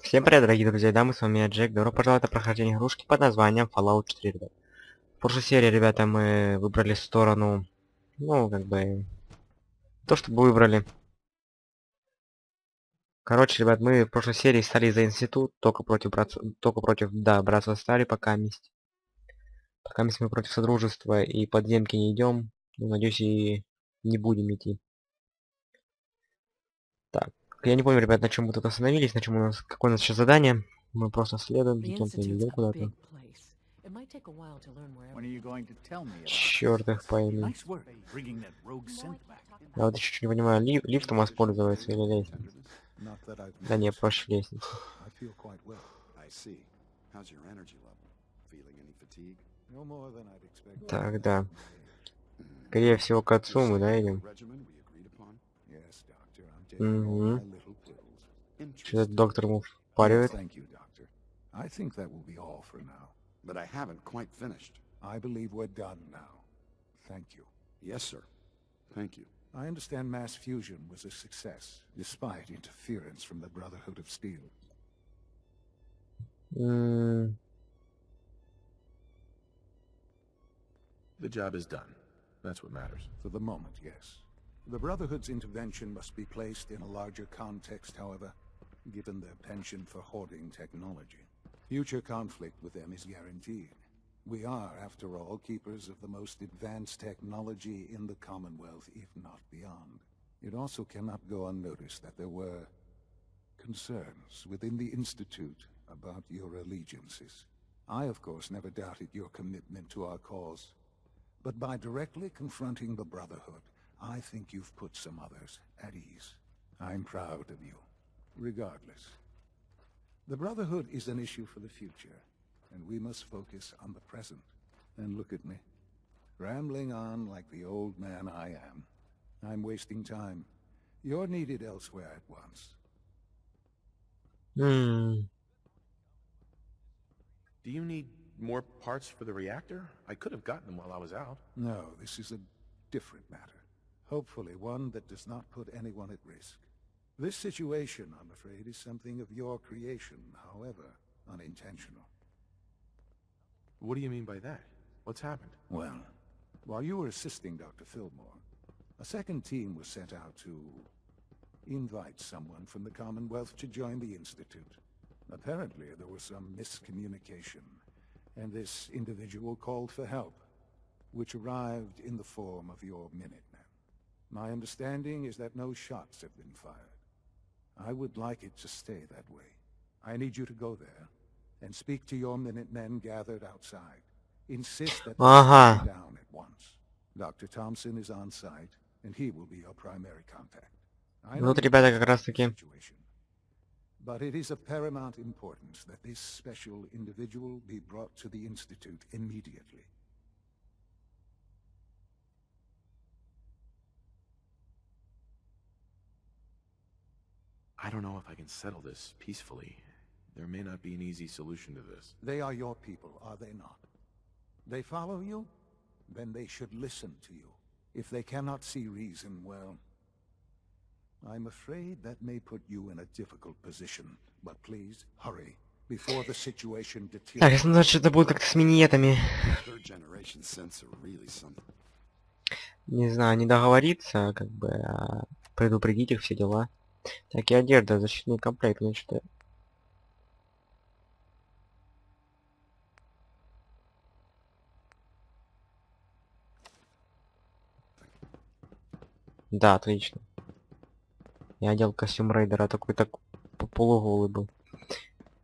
Всем привет, дорогие друзья, дамы, с вами я, Джек. Добро пожаловать на прохождение игрушки под названием Fallout 4, ребят. В прошлой серии, ребята, мы выбрали сторону, ну, как бы, то, что мы выбрали. Короче, ребят, мы в прошлой серии стали за институт, да, братства стали пока месть. Пока месть мы против Содружества и подземки не идем. Ну, надеюсь, и не будем идти. Так, я не помню, ребят, на чем мы тут остановились, на чем у нас, какое у нас сейчас задание. Мы просто следуем, The идем, не Institute's идем a куда-то. big place. It might take a while to learn where When are you going to tell me about Черт их пойми. Nice work bringing that rogue synth back. Я вот еще чуть не понимаю, лифтом воспользоваться или лестницей. Not that I've Да не, noticed. проще лестница. I feel quite well. I see. How's your energy level? Feeling any fatigue? No more than I'd expect. Так, да. Скорее всего, к отцу мы, да, идем? Regimen we agreed upon? Yes, doctor. I'm taking all Мгм. my little pills. Что-то Interesting. доктор ему Oh, впаривает. thank you, doctor. I think that will be all for now. But I haven't quite finished. I believe we're done now. Thank you. Yes, sir. Thank you. I understand mass fusion was a success, despite interference from the Brotherhood of Steel. The job is done. That's what matters. For the moment, yes. The Brotherhood's intervention must be placed in a larger context, however, given their penchant for hoarding technology. Future conflict with them is guaranteed. We are, after all, keepers of the most advanced technology in the Commonwealth, if not beyond. It also cannot go unnoticed that there were concerns within the Institute about your allegiances. I, of course, never doubted your commitment to our cause. But by directly confronting the Brotherhood, I think you've put some others at ease. I'm proud of you, regardless. The Brotherhood is an issue for the future, and we must focus on the present. And look at me, rambling on like the old man I am. I'm wasting time. You're needed elsewhere at once. Hmm. Do you need more parts for the reactor? I could have gotten them while I was out. No, this is a different matter. Hopefully one that does not put anyone at risk. This situation, I'm afraid, is something of your creation, however unintentional. What do you mean by that? What's happened? Well, while you were assisting Dr. Fillmore, a second team was sent out to invite someone from the Commonwealth to join the Institute. Apparently, there was some miscommunication, and this individual called for help, which arrived in the form of your Minutemen. My understanding is that no shots have been fired. I would like it to stay that way. I need you to go there and speak to your Minutemen gathered outside. Insist that they Ага. stay down at once. Dr. Thompson is on site, and he will be your primary contact. I know Вот, you ребята, can't как раз control the таки. situation, but it is of paramount importance that this special individual be brought to the Institute immediately. I don't know if I can settle this peacefully. There may not be an easy solution to this. They are your people, are they not? They follow you? Then they should listen to you. If they cannot see reason, well, I'm afraid that may put you in a difficult position. But please, hurry, before the situation Так, deteriorates. если значит, это будет как-то с миниетами. Third generation synths are really something. Не знаю, не договориться, как бы, предупредить их, все дела. Так, и одежда, защитный комплект, значит. Да, отлично. Я одел костюм рейдера, такой так полуголый был.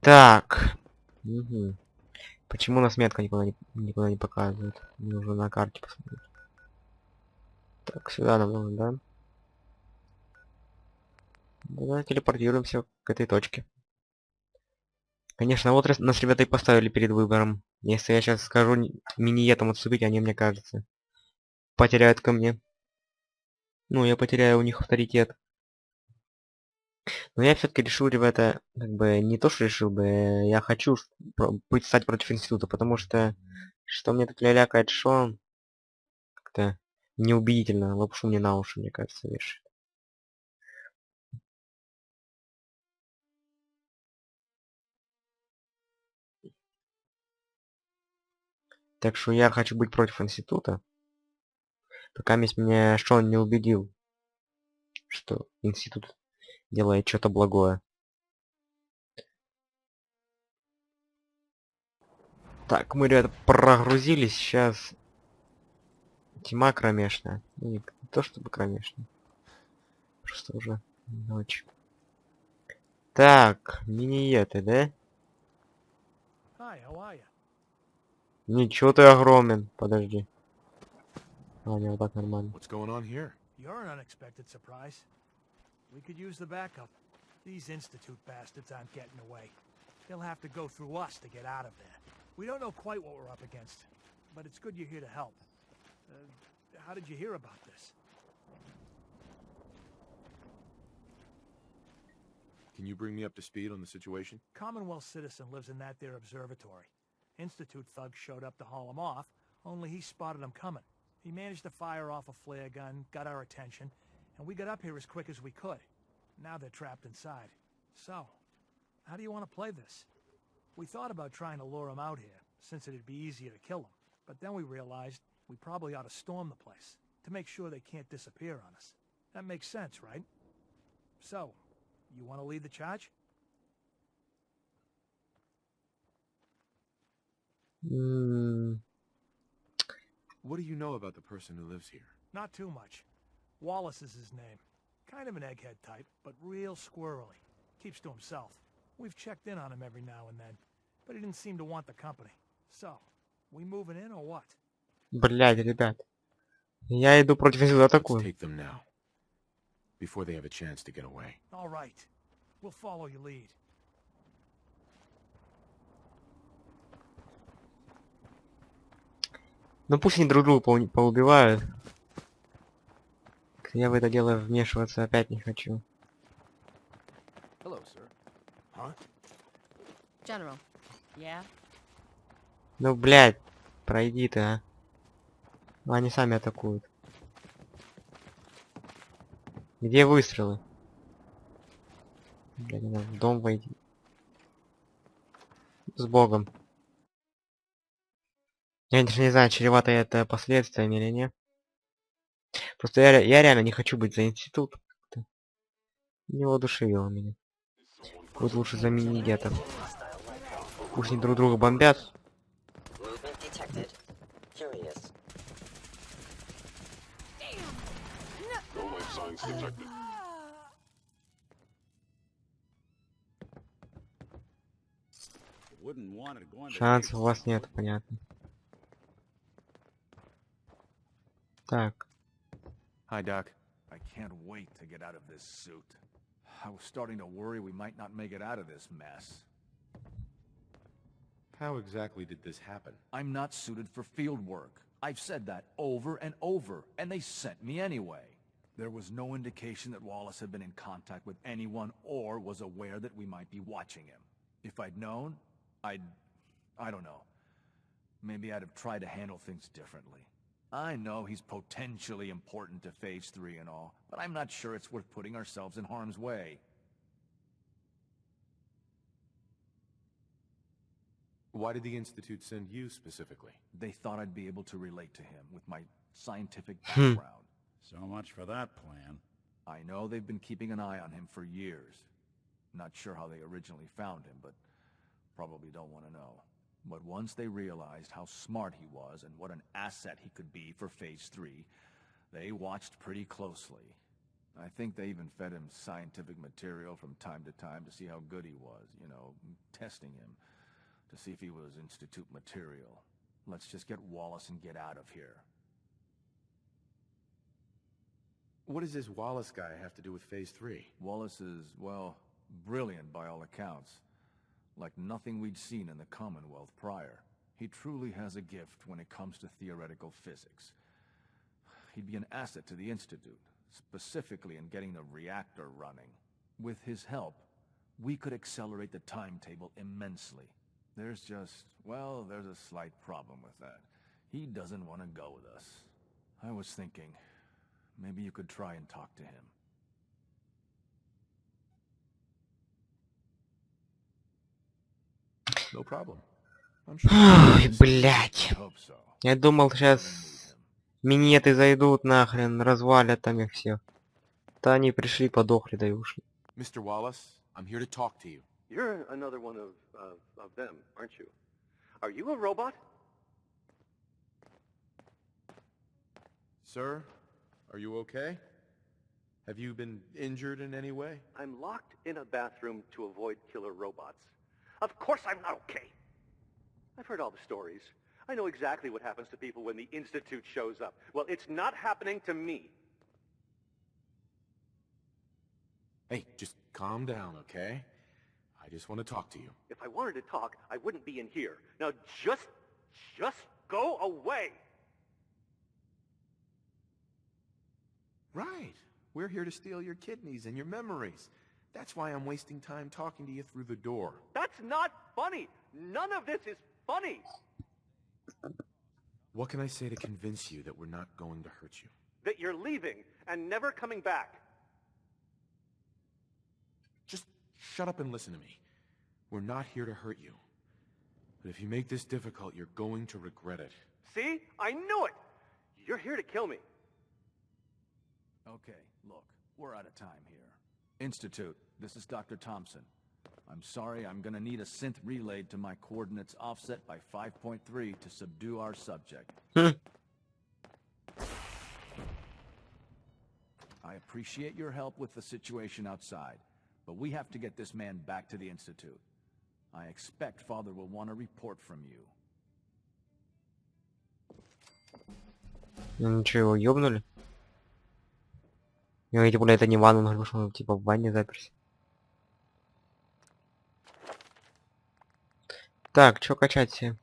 Так. Угу. Почему у нас метка никуда не показывает? Мне нужно на карте посмотреть. Так, сюда нам нужно, да? Давай телепортируемся к этой точке. Конечно, вот нас ребята и поставили перед выбором. Если я сейчас скажу миниетом отступить, они, мне кажется, потеряют ко мне. Ну, я потеряю у них авторитет. Но я все-таки решил, ребята, как бы не то, что решил бы, я хочу стать против института, потому что мне тут лялякает, что как-то неубедительно, лапшу мне на уши, мне кажется, вешает. Так что я хочу быть против института. Пока меня Шон не убедил, что институт делает что-то благое. Так, мы, ребята, прогрузились. Сейчас тьма кромешная. Ну, не то чтобы кромешная. Просто уже ночь. Так, мини-еты, да? Hi, how are you? Ничего ты огромен. Подожди. А, не, вот так нормально. What's going on here? You're an unexpected surprise. We could use the backup. These Institute bastards aren't getting away. They'll have to go through us to get out of there. We don't know quite what we're up against, but it's good you're here to help. How did you hear about this? Can you bring me up to speed on the situation? Commonwealth citizen lives in that there observatory. Institute thugs showed up to haul him off, only he spotted them coming. He managed to fire off a flare gun, got our attention, and we got up here as quick as we could. Now they're trapped inside. So, how do you want to play this? We thought about trying to lure them out here, since it'd be easier to kill them. But then we realized we probably ought to storm the place, to make sure they can't disappear on us. That makes sense, right? So, you want to lead the charge? What do you know about the person who lives here? Not too much. Wallace is his name. Kind of an egghead type, but real squirrely. Keeps to himself. We've checked in on him every now and then, but he didn't seem to want the company. So, we moving in or what? Блядь, ребят. Я иду против института Let's атакую. take them now. Before they have a chance to get away. All right. We'll follow your lead. Ну пусть они друг друга поубивают. Я в это дело вмешиваться опять не хочу. Hello, sir. Huh? General. Yeah? Ну, блядь, пройди ты, а. Ну, они сами атакуют. Где выстрелы? Блядь, надо в дом войти. С Богом. Я даже не знаю, чревато это последствиями или нет. Просто я реально не хочу быть за институт. Не воодушевило меня. Будет лучше за мини-гетто. Пусть они друг друга бомбят. Movement detected. Curious. No life signs detected. Wouldn't want it going to Шансов у waste. вас нет, понятно. Так. Hi, Doc. I can't wait to get out of this suit. I was starting to worry we might not make it out of this mess. How exactly did this happen? I'm not suited for field work. I've said that over and over, and they sent me anyway. There was no indication that Wallace had been in contact with anyone or was aware that we might be watching him. If I'd known, I don't know. Maybe I'd have tried to handle things differently. I know he's potentially important to Phase 3 and all, but I'm not sure it's worth putting ourselves in harm's way. Why did the Institute send you specifically? They thought I'd be able to relate to him with my scientific background. So much for that plan. I know they've been keeping an eye on him for years. Not sure how they originally found him, but probably don't want to know. But once they realized how smart he was and what an asset he could be for Phase 3, they watched pretty closely. I think they even fed him scientific material from time to time to see how good he was, you know, testing him, to see if he was Institute material. Let's just get Wallace and get out of here. What does this Wallace guy have to do with Phase 3? Wallace is, well, brilliant by all accounts. Like nothing we'd seen in the Commonwealth prior. He truly has a gift when it comes to theoretical physics. He'd be an asset to the Institute, specifically in getting the reactor running. With his help, we could accelerate the timetable immensely. There's just, well, there's a slight problem with that. He doesn't want to go with us. I was thinking, maybe you could try and talk to him. No problem. I'm sure Ой, I блядь. hope so. Я думал, Really сейчас need him. минеты зайдут нахрен, развалят там их всех. Да они пришли, подохли, да и ушли. Mr. Wallace, I'm here to talk to you. You're another one of them, aren't you? Are you a robot? Sir, are you okay? Have you been injured in any way? I'm locked in a bathroom to avoid killer robots. Of course I'm not okay. I've heard all the stories. I know exactly what happens to people when the Institute shows up. Well, it's not happening to me. Hey, just calm down, okay? I just want to talk to you. If I wanted to talk, I wouldn't be in here. Now just go away. Right. We're here to steal your kidneys and your memories. That's why I'm wasting time talking to you through the door. That's not funny. None of this is funny. What can I say to convince you that we're not going to hurt you? That you're leaving and never coming back. Just shut up and listen to me. We're not here to hurt you. But if you make this difficult, you're going to regret it. See? I knew it. You're here to kill me. Okay, look, we're out of time here. Institute, this is Dr. Thompson. I'm sorry, I'm gonna need a synth relayed to my coordinates offset by 5.3 to subdue our subject. I appreciate your help with the situation outside, but we have to get this man back to the Institute. I expect Father will want a report from you. Ну ничего, его ёбнули? Я тем более это не ванна, потому что он типа в ванне заперся. Так, чё качать себе?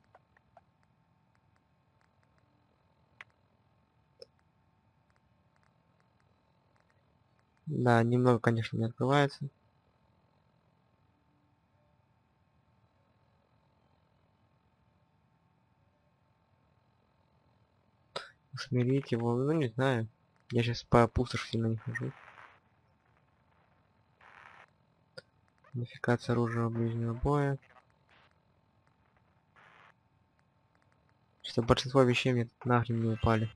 Да, немного, конечно, не открывается. Усмирить его, ну не знаю. Я сейчас по пустоши сильно не хожу. Модификация оружия ближнего боя. Что большинство вещей мне нахрен не упали.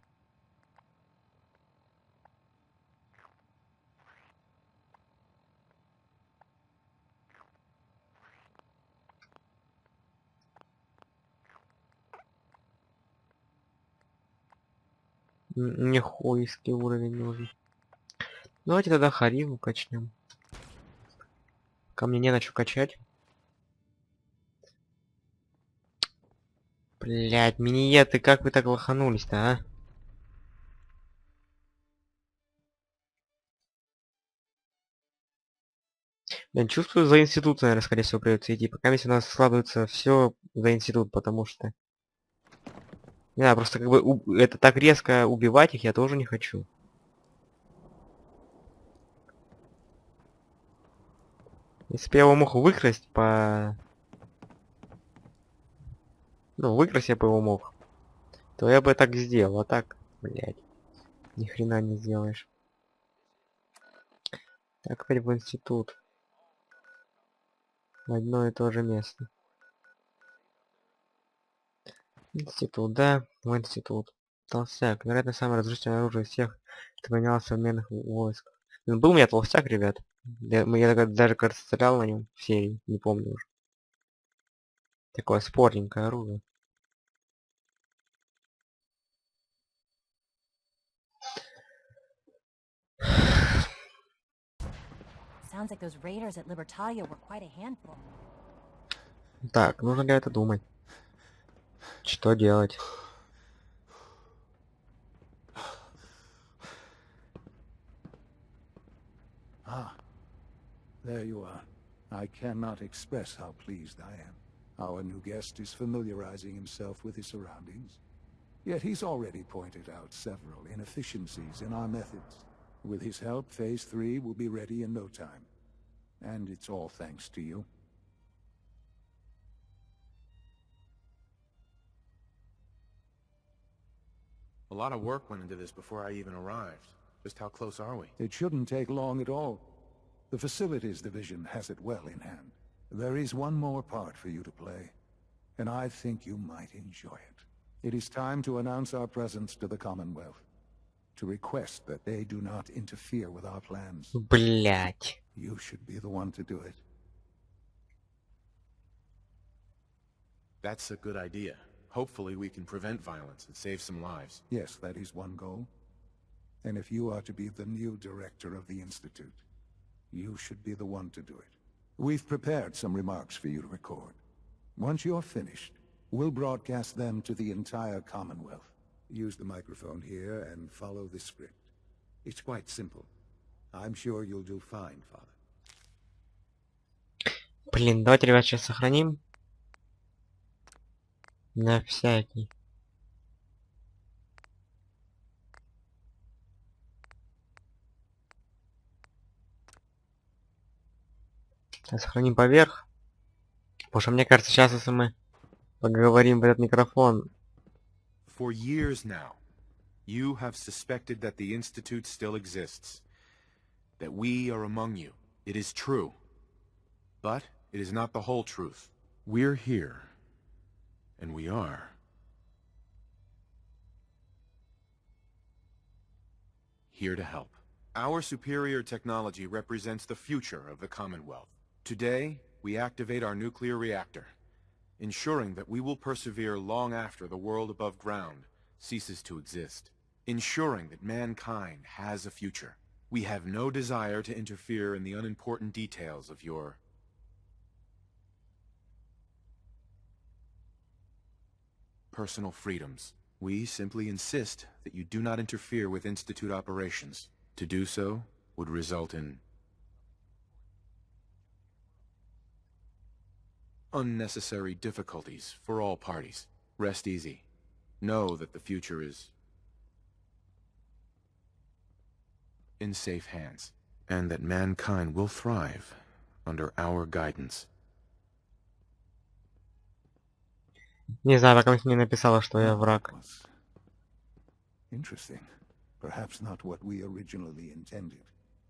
Мне хуйский уровень нужен. Давайте тогда Харину качнем. Ко мне не на что качать. Блять, миниеты, как вы так лоханулись-то, а? Я чувствую, за институт, наверное, скорее всего, придется идти. Пока если у нас складывается все за институт, потому что... Не знаю, просто как бы это так резко убивать их я тоже не хочу. Если бы я его мог выкрасть по... Ну, выкрасть я бы его мог. То я бы так сделал, а так, блядь, ни хрена не сделаешь. Так, опять в институт. В одно и то же место. Институт, да, в институт. Толстяк, вероятно, самое разрушительное оружие из всех, что поменялось в современных войсках. Ну, был у меня толстяк, ребят. Я даже, кажется, стрелял на нем в серии, не помню уже. Такое спорненькое оружие. Sounds like those raiders at Libertalia were quite a handful. Так, нужно для этого думать. Что делать? Ah, there you are. I cannot express how pleased I am. Our new guest is familiarizing himself with his surroundings. Yet he's already pointed out several inefficiencies in our methods. With his help, Phase 3 will be ready in no time. And it's all thanks to you. A lot of work went into this before I even arrived. Just how close are we? It shouldn't take long at all. The Facilities Division has it well in hand. There is one more part for you to play. and I think you might enjoy it. It is time to announce our presence to the Commonwealth, to request that they do not interfere with our plans. Блять. You should be the one to do it. That's a good idea. Hopefully we can prevent violence and save some lives. Yes, that is one goal. And if you are to be the new director of the Institute, you should be the one to do it. We've prepared some remarks for you to record. Once you're finished, we'll broadcast them to the entire Commonwealth. Use the microphone here and follow the script. It's quite simple. I'm sure you'll do fine, Father. Блин, давайте, ребят, сейчас сохраним. На всякий. Сохраним поверх. Потому что мне кажется, сейчас, если мы поговорим в этот микрофон... For years now, you have suspected that the Institute still exists. That we are among you. It is true. But it is not the whole truth. We're here. And we are. Here to help. Our superior technology represents the future of the Commonwealth. Today, we activate our nuclear reactor, ensuring that we will persevere long after the world above ground ceases to exist. Ensuring that mankind has a future. We have no desire to interfere in the unimportant details of your personal freedoms. We simply insist that you do not interfere with Institute operations. To do so would result in unnecessary difficulties for all parties. Rest easy. Know that the future is in safe hands, and that mankind will thrive under our guidance. Не знаю, пока мне написала, что я враг. Interesting. Perhaps not what we originally intended,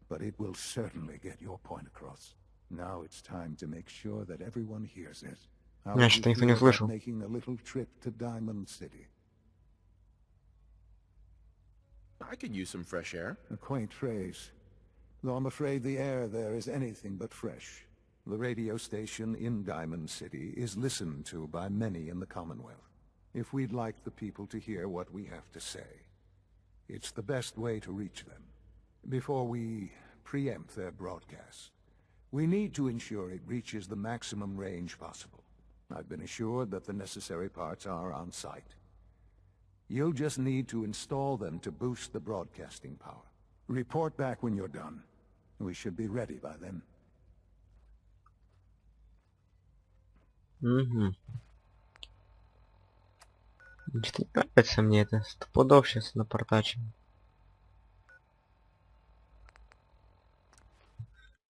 but it will certainly get your point across. Now it's time to make sure that everyone hears it. How would you что никто не feel about слышал. making a little trip to Diamond City? I could use some fresh air. A quaint phrase, though I'm afraid the air there is anything but fresh. The radio station in Diamond City is listened to by many in the Commonwealth. If we'd like the people to hear what we have to say, it's the best way to reach them. Before we preempt their broadcast, we need to ensure it reaches the maximum range possible. I've been assured that the necessary parts are on site. You'll just need to install them to boost the broadcasting power. Report back when you're done. We should be ready by then. Угу. Что не нравится мне это. Стопудов сейчас напортачим.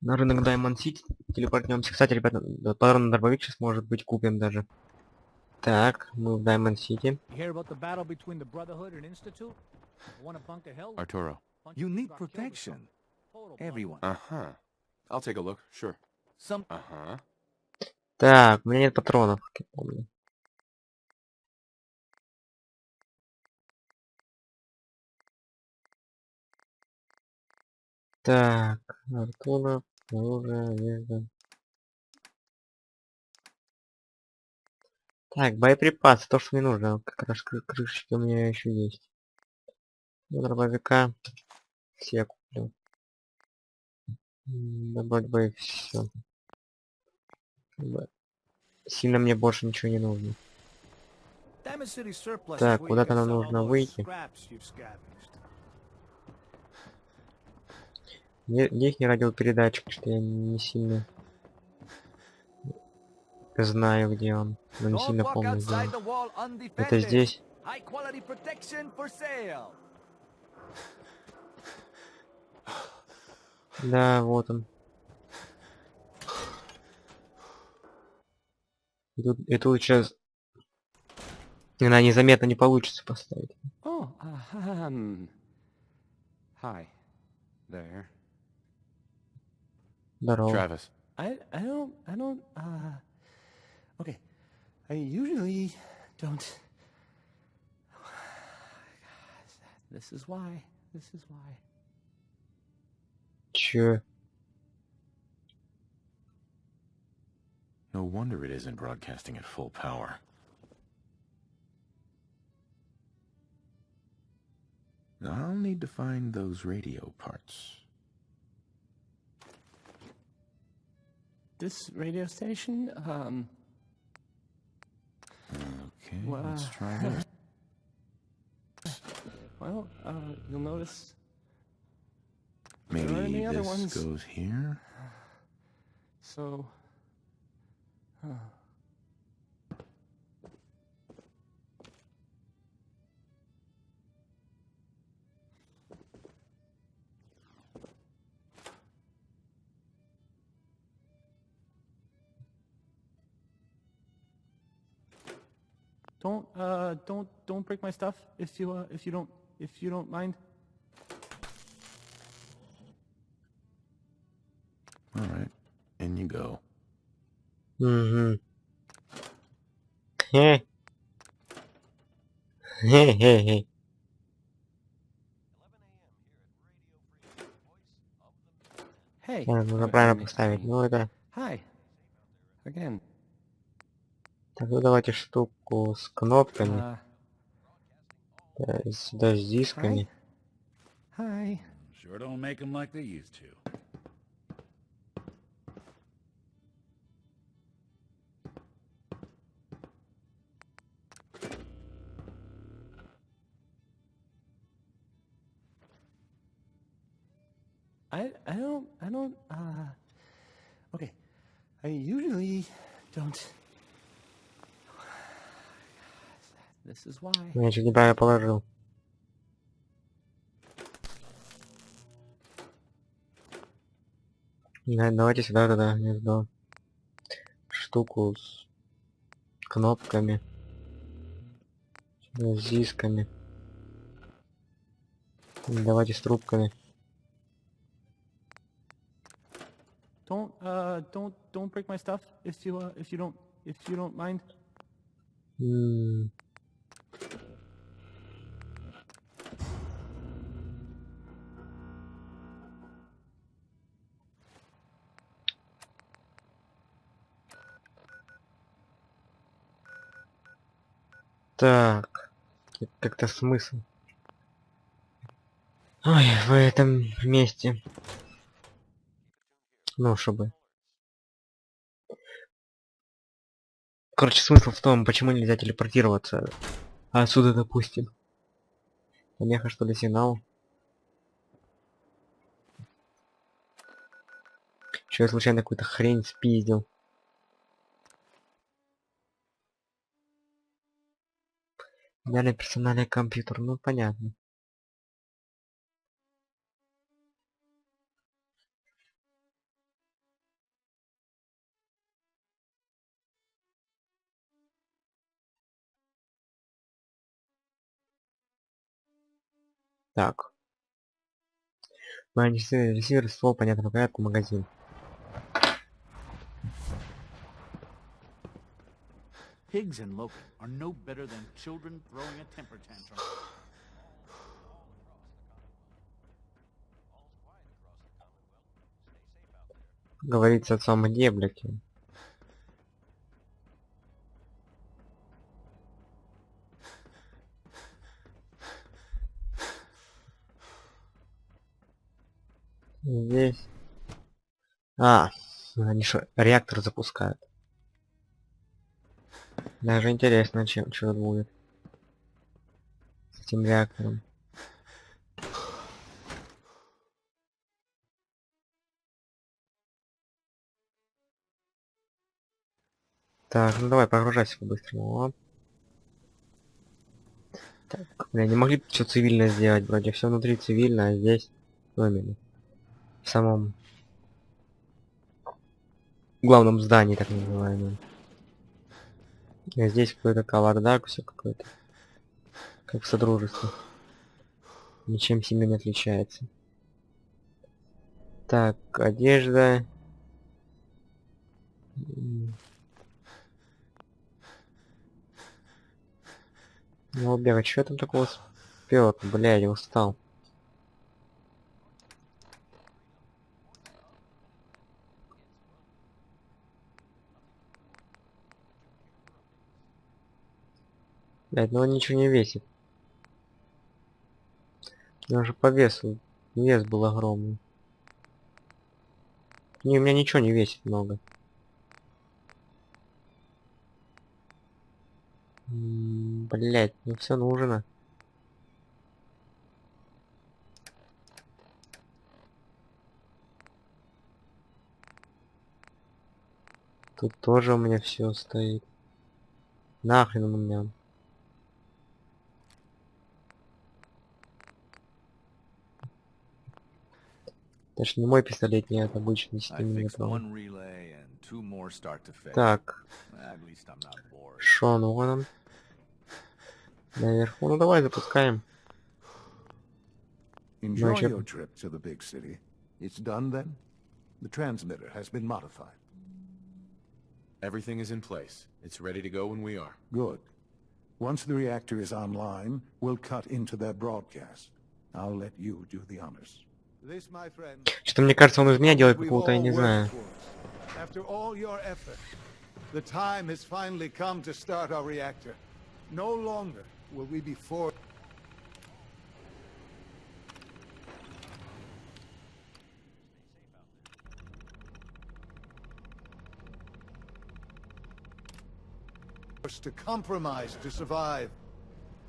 На рынок Diamond City телепортнемся. Кстати, ребята, патрон на дробовик сейчас может быть купим даже. Так, мы в Diamond City. Arturo. You need protection. Everyone. Uh-huh. I'll take a look, sure. Some... Uh-huh. Так, у меня нет патронов, как я помню. Так, Артура, оружие, одежда. Так, боеприпасы, то, что мне нужно. Как раз крышечки у меня еще есть. Дробовика все куплю. Да вроде бы все. Сильно мне больше ничего не нужно. Так, куда-то нам нужно выйти. Где их не радиопередатчик, что я не сильно знаю, где он. Но не сильно помню, где он. Это здесь. Да, вот он. И тут сейчас... Она незаметно не получится поставить. Oh, hi there. Здорово. Travis. I don't, okay. I usually don't. This is why. This is why. Чё? No wonder it isn't broadcasting at full power. I'll need to find those radio parts. This radio station, Okay, let's try this. well, you'll notice Maybe there are any other this ones. goes here? So, don't break my stuff if you don't mind. All right, in you go. Угу. Хе. Хе-хе-хе. Hey. Нужно you правильно hear me? поставить. Ну это... Hi. Again. Так, ну давайте штуку с кнопками. Сюда с Hi. дисками. Hi. Sure don't make them like they used to. I don't, okay. I usually don't. This is why. Я чуть неправильно положил. Давайте сюда тогда гнездо. Штуку с кнопками. Сюда с дисками. Давайте с трубками. Don't break my stuff if you don't mind. Так. Как-то смысл. Ой, в этом месте. Ну, чтобы... Короче, смысл в том, почему нельзя телепортироваться. Отсюда, допустим. Помеха, что ли, сигнал? Что я случайно какую-то хрень спиздил. Идеальный персональный компьютер, ну понятно. Так. Ресивер, ствол, понятно, по порядку, магазин. Pigs and Loki are no better than children throwing a temper tantrum. Говорится о самом деле, блядь. Здесь. Они что, реактор запускают. Даже интересно, чем что будет с этим реактором. Так, ну давай, погружайся по-быстрому. Вот. Так, бля, не могли что цивильно сделать, вроде все внутри цивильно, а здесь, ну именно, в самом главном здании, так называемом. А здесь какой-то кавардак, все какой-то, как в Содружестве. Ничем сильно не отличается. Так, одежда. Ну, бегать, что я там такого успел? Блядь, я устал. Блядь, ну он ничего не весит. У него же по весу. Вес был огромный. Не, у меня ничего не весит много. Блять, ну все нужно. Тут тоже у меня все стоит. Нахрен у меня. Это ж не мой пистолет, нет, обычный 10 I fixed миллиметровый. one relay and 2 more start to fade. Так, At least I'm not bored. шо, ну вон он. Наверху, ну давай запускаем. Enjoy your trip to the big city. It's done then? The transmitter has been modified. Everything is in place. It's ready to go when we are. Good. Once the reactor is online, we'll cut into their broadcast. I'll let you do the honors. This, my friend, Что-то мне кажется, он из меня делает we've какого-то, я all не знаю. worked towards. After all your effort, the time has finally come to start our reactor. No longer will we be forced. To compromise to survive.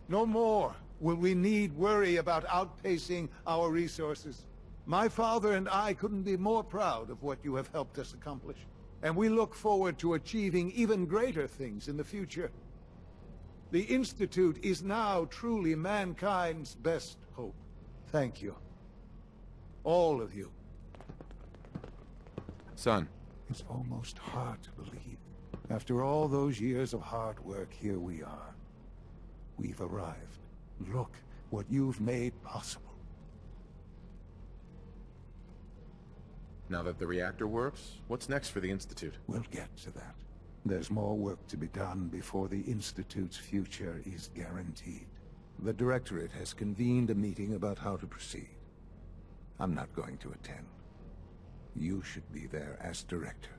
No more will we need worry about outpacing our resources. My father and I couldn't be more proud of what you have helped us accomplish. And we look forward to achieving even greater things in the future. The Institute is now truly mankind's best hope. Thank you. All of you. Son. It's almost hard to believe. After all those years of hard work, here we are. We've arrived. Look what you've made possible. Now that the reactor works, what's next for the Institute? We'll get to that. There's more work to be done before the Institute's future is guaranteed. The Directorate has convened a meeting about how to proceed. I'm not going to attend. You should be there as Director.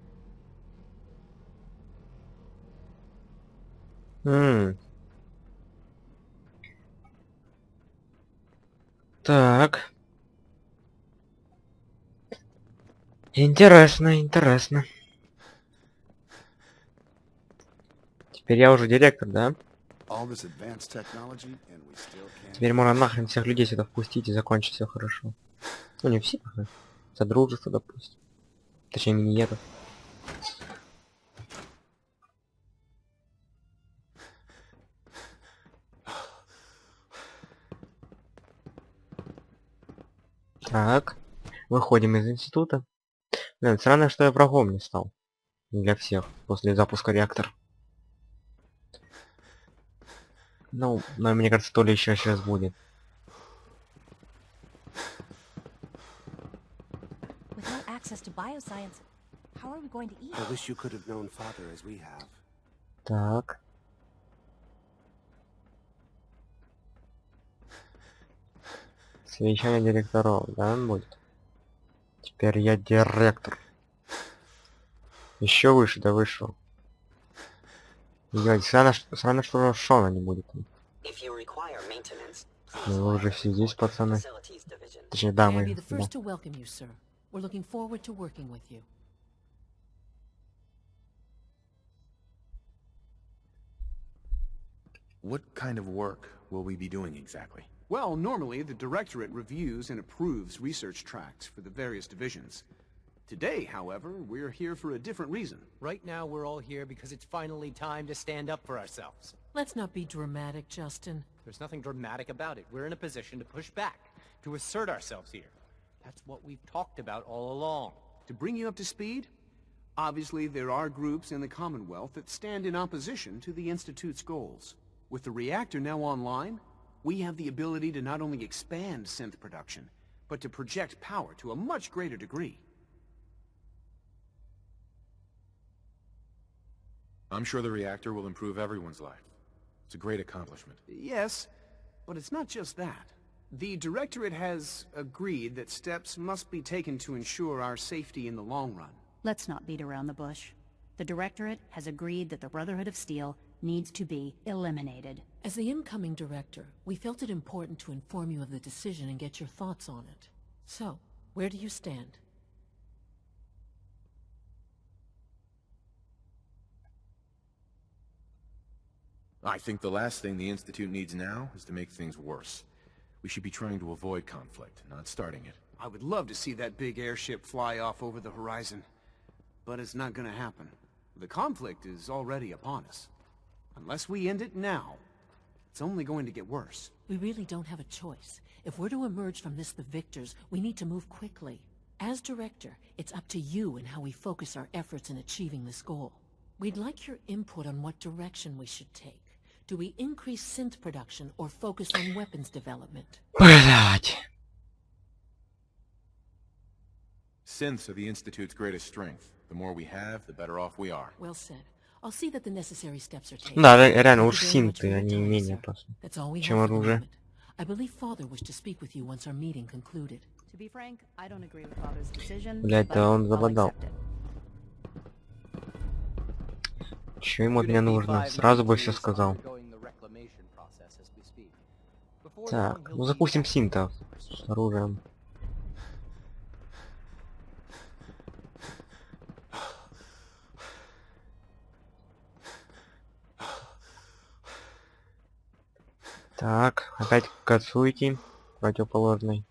Так. Интересно, интересно. Теперь я уже директор, да? Теперь можно нахрен всех людей сюда впустить и закончить все хорошо. Ну не всех, а содружество, допустим. Точнее, миниетов. Так. Выходим из института. Блин, странно, что я врагом не стал. Для всех. После запуска реактора. Ну, но мне кажется, то ли еще сейчас будет. Without access to bioscience, how are we going to eat? I wish you could have known Father as we have. Так. Совещание директоров, да, будет? Теперь я директор. Еще выше, да вышел. Странно, что Шона не будет. Ну, вы уже все здесь, пацаны. Точнее, да, мы. What kind of work will we be doing exactly? Well, normally the Directorate reviews and approves research tracts for the various divisions. Today, however, we're here for a different reason. Right now, we're all here because it's finally time to stand up for ourselves. Let's not be dramatic, Justin. There's nothing dramatic about it. We're in a position to push back, to assert ourselves here. That's what we've talked about all along. To bring you up to speed, obviously there are groups in the Commonwealth that stand in opposition to the Institute's goals. With the reactor now online, we have the ability to not only expand synth production, but to project power to a much greater degree. I'm sure the reactor will improve everyone's life. It's a great accomplishment. Yes, but it's not just that. The Directorate has agreed that steps must be taken to ensure our safety in the long run. Let's not beat around the bush. The Directorate has agreed that the Brotherhood of Steel needs to be eliminated. As the incoming director, we felt it important to inform you of the decision and get your thoughts on it. So, where do you stand? I think the last thing the Institute needs now is to make things worse. We should be trying to avoid conflict, not starting it. I would love to see that big airship fly off over the horizon. But it's not gonna happen. The conflict is already upon us. Unless we end it now, it's only going to get worse. We really don't have a choice. If we're to emerge from this the victors, we need to move quickly. As director, it's up to you and how we focus our efforts in achieving this goal. We'd like your input on what direction we should take. Do we increase synth production or focus on weapons development? Блять. Synths are the Institute's greatest strength. The more we have, the better off we are. Well said. I'll see that the necessary steps are taken. Да, реально, Thank уж you very much синты, for your они time, менее sir. просто, That's all we чем have for the оружие. moment. I believe Father wished to speak with you once our meeting concluded. To be frank, I don't agree with Father's decision, Блять, but да он I'll забодал. accept it. Чё ему от меня нужно? Сразу бы все сказал. Так, ну запустим синтов с оружием. Так, опять к отцу идти. Противоположный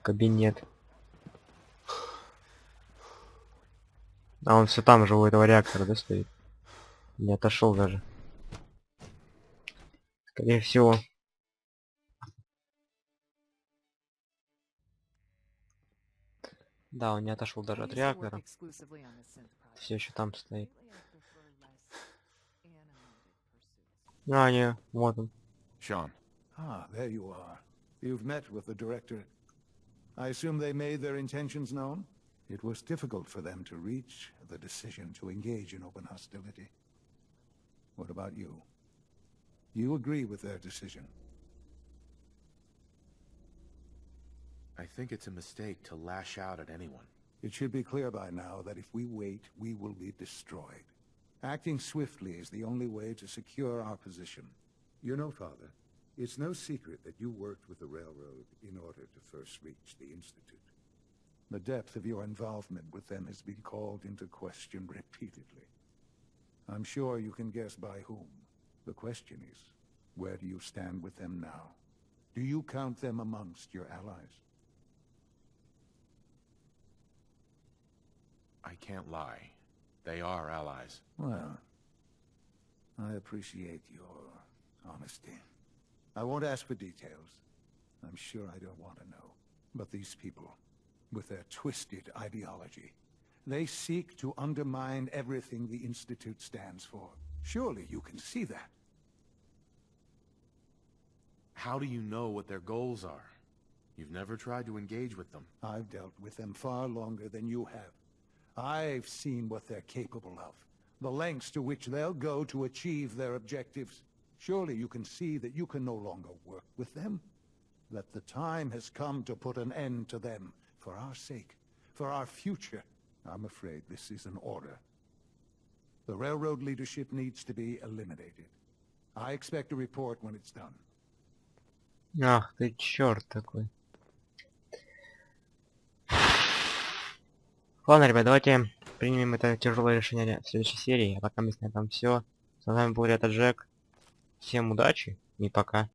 кабинет. А он все там же у этого реактора, да, стоит? Не отошел даже. Скорее всего. Да, он не отошел даже от реактора. Все еще там стоит. А, не, вот он. Sean. Ah, there you are. You've met with the Directorate. I assume they made their intentions known? It was difficult for them to reach the decision to engage in open hostility. What about you? You agree with their decision? I think it's a mistake to lash out at anyone. It should be clear by now that if we wait, we will be destroyed. Acting swiftly is the only way to secure our position. You know, Father, it's no secret that you worked with the Railroad in order to first reach the Institute. The depth of your involvement with them has been called into question repeatedly. I'm sure you can guess by whom. The question is, where do you stand with them now? Do you count them amongst your allies? I can't lie. They are allies. Well, I appreciate your honesty. I won't ask for details. I'm sure I don't want to know. But these people, with their twisted ideology, they seek to undermine everything the Institute stands for. Surely you can see that. How do you know what their goals are? You've never tried to engage with them. I've dealt with them far longer than you have. I've seen what they're capable of, the lengths to which they'll go to achieve their objectives. Surely you can see that you can no longer work with them, that the time has come to put an end to them, for our sake, for our future. I'm afraid this is an order. The Railroad leadership needs to be eliminated. I expect a report when it's done. Ах ты черт такой. Ладно, ребят, давайте примем это тяжелое решение в следующей серии. А пока мы с нами там все. С вами был Реактор Джек. Всем удачи и пока.